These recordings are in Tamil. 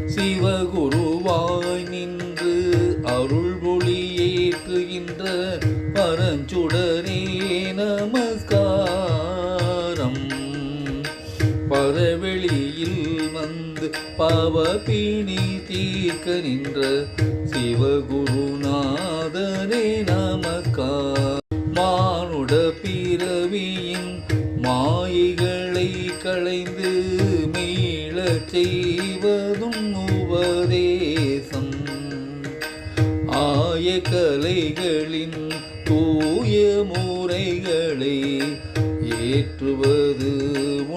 சிவகுருவாய் நின்று அருள் ஒளி ஏற்றுகின்ற பரஞ்சுடரே நமஸ்காரம். பரவெளியில் வந்து பாவபிணி தீர்க்க நின்ற சிவகுருநாதரே நமஸ்காரம். மானுட பிறவியின் மாயைகளை களைந்து மீளச் செய்வதும் உபதேசம். ஆய கலைகளின் தூய முறைகளை ஏற்றுவது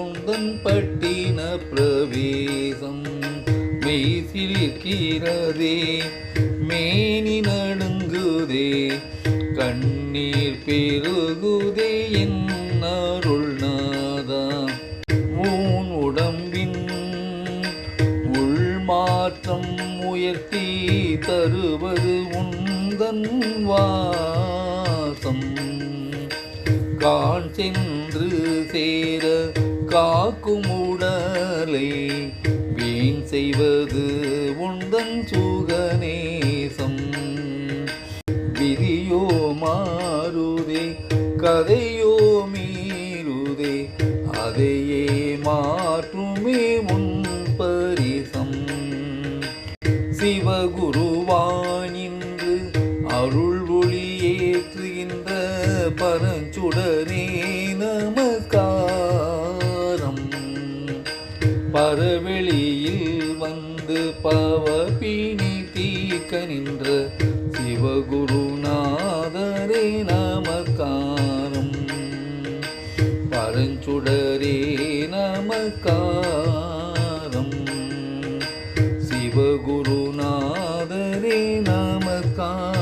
உந்தன் பட்டின பிரவேசம். மெய்சிலிருக்கிறதே, மேனி நடுங்குதே, கண்ணீர் பெருகுதே என் அருள்நாதா. ஊன் உடம்பின் உள்மாற்றம் உயர்த்தி தருவது உந்தன் வாசம். கான் சென்று சேர காக்கும் உடலை வீண் செய்வது உந்தன் சுகநேசம். விதியோ மாறுதே, கதையோ மீறுதே, அதையே மாற்றுமே உன் பரிசம். சிவகுருவாய் நின்று அருள் ஒளி ஏற்றுகின்ற பரஞ்சுடரே நமஸ்காரம். பரவெளியில் வந்து பாவபிணி தீர்க்க நின்ற சிவகுருநாதரே நமஸ்காரம். பரஞ்சுடரே நமஸ்காரம். சிவகுருநாதரே நமஸ்காரம்.